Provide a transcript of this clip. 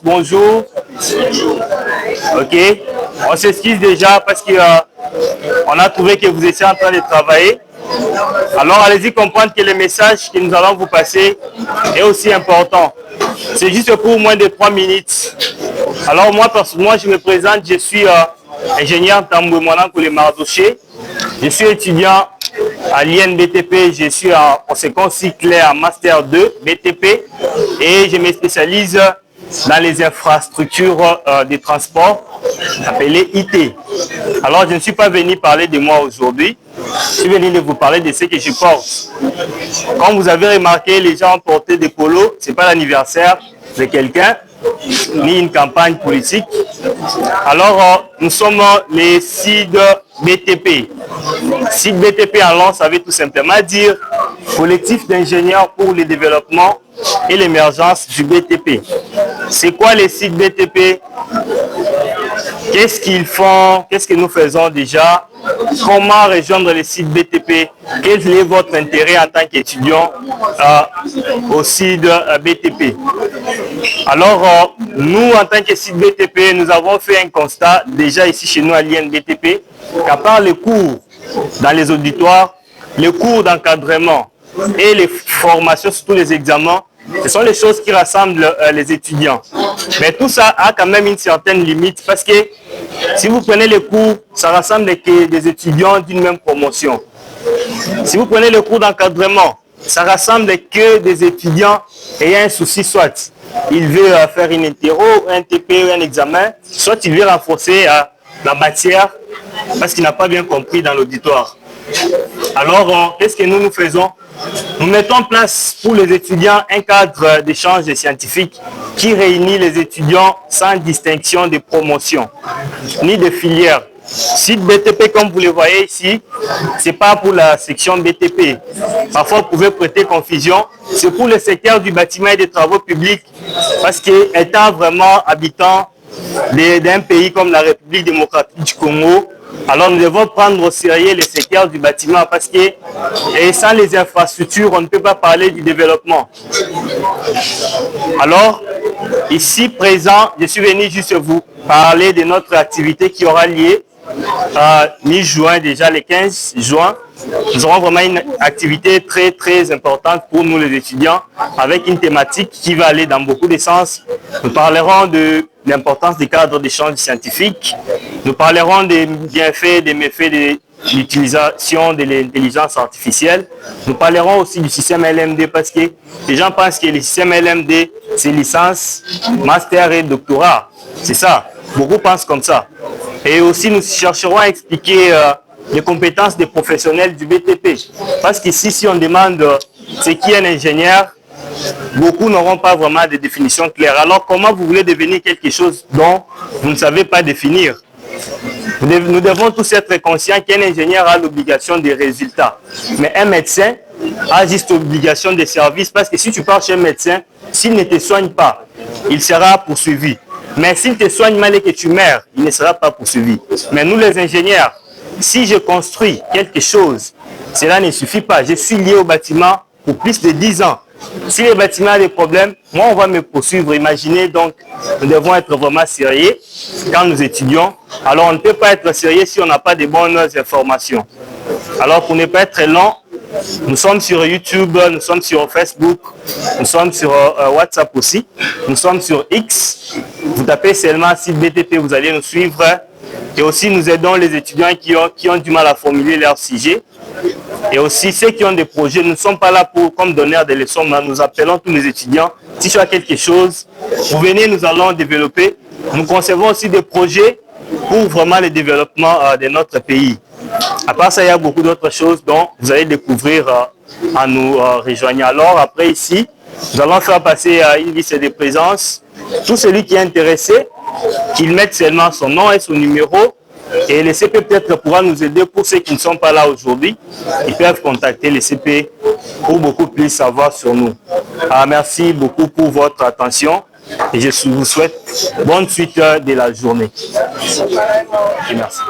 tous, bonjour. Ok, on s'excuse déjà parce que on a trouvé que vous étiez en train de travailler. Alors allez-y comprendre que le message que nous allons vous passer est aussi important. C'est juste pour moins de 3 minutes. Alors moi je me présente, je suis ingénieur Tamboué Monankole Mardoché. Je suis étudiant à l'INBTP, je suis en second cycle en Master 2 BTP et je me spécialise dans les infrastructures de transport appelées IT. Alors je ne suis pas venu parler de moi aujourd'hui, je suis venu de vous parler de ce que je porte. Comme vous avez remarqué, les gens ont porté des polos, ce n'est pas l'anniversaire de quelqu'un, ni une campagne politique. Alors, nous sommes les SID BTP. SID BTP en langue, ça veut tout simplement dire collectif d'ingénieurs pour le développement et l'émergence du BTP. C'est quoi les SID BTP? Qu'est-ce qu'ils font? Qu'est-ce que nous faisons déjà? Comment rejoindre les sites BTP? Quel est votre intérêt en tant qu'étudiant au site BTP? Alors, nous, en tant que site BTP, nous avons fait un constat déjà ici chez nous à l'INBTP, qu'à part les cours dans les auditoires, les cours d'encadrement et les formations sur tous les examens, ce sont les choses qui rassemblent les étudiants. Mais tout ça a quand même une certaine limite parce que si vous prenez les cours, ça rassemble que des étudiants d'une même promotion. Si vous prenez le cours d'encadrement, ça rassemble que des étudiants ayant un souci, soit il veut faire une interro, un TP ou un examen, soit il veut renforcer la matière parce qu'il n'a pas bien compris dans l'auditoire. Alors, qu'est-ce que nous faisons? Nous mettons en place pour les étudiants un cadre d'échange scientifique qui réunit les étudiants sans distinction de promotion ni de filière. Site BTP, comme vous le voyez ici, ce n'est pas pour la section BTP. Parfois, vous pouvez prêter confusion. C'est pour le secteur du bâtiment et des travaux publics parce qu'étant vraiment habitant d'un pays comme la République démocratique du Congo, alors nous devons prendre au sérieux le secteur du bâtiment parce que sans les infrastructures, on ne peut pas parler du développement. Alors, ici présent, je suis venu juste vous parler de notre activité qui aura lieu mi-juin, déjà le 15 juin. Nous aurons vraiment une activité très très importante pour nous les étudiants avec une thématique qui va aller dans beaucoup de sens. Nous parlerons de l'importance des cadres d'échange scientifique. Nous parlerons des bienfaits, des méfaits de l'utilisation de l'intelligence artificielle. Nous parlerons aussi du système LMD parce que les gens pensent que le système LMD, c'est licence, master et doctorat. C'est ça. Beaucoup pensent comme ça. Et aussi, nous chercherons à expliquer les compétences des professionnels du BTP. Parce qu'ici, si on demande ce qui est un ingénieur, beaucoup n'auront pas vraiment de définition claire. Alors, comment vous voulez devenir quelque chose dont vous ne savez pas définir? Nous devons tous être conscients qu'un ingénieur a l'obligation des résultats. Mais un médecin a juste l'obligation des services. Parce que si tu pars chez un médecin, s'il ne te soigne pas, il sera poursuivi. Mais s'il te soigne mal et que tu meurs, il ne sera pas poursuivi. Mais nous, les ingénieurs, si je construis quelque chose, cela ne suffit pas. Je suis lié au bâtiment pour plus de 10 ans. Si le bâtiment a des problèmes, moi, on va me poursuivre. Imaginez donc, nous devons être vraiment sérieux quand nous étudions. Alors, on ne peut pas être sérieux si on n'a pas de bonnes informations. Alors, pour ne pas être long, nous sommes sur YouTube, nous sommes sur Facebook, nous sommes sur WhatsApp aussi, nous sommes sur X. Vous tapez seulement site BTP, vous allez nous suivre. Et aussi, nous aidons les étudiants qui ont du mal à formuler leur sujet. Et aussi, ceux qui ont des projets, nous ne sommes pas là pour comme donneurs de leçons, mais nous appelons tous les étudiants. Si tu as quelque chose, vous venez, nous allons développer. Nous concevons aussi des projets pour vraiment le développement de notre pays. À part ça, il y a beaucoup d'autres choses dont vous allez découvrir en nous rejoignant. Alors, après ici, nous allons faire passer une liste de présence. Tout celui qui est intéressé, qu'il mette seulement son nom et son numéro. Et le CP peut-être pourra nous aider pour ceux qui ne sont pas là aujourd'hui. Ils peuvent contacter le CP pour beaucoup plus savoir sur nous. Alors, merci beaucoup pour votre attention et je vous souhaite bonne suite de la journée. Et merci.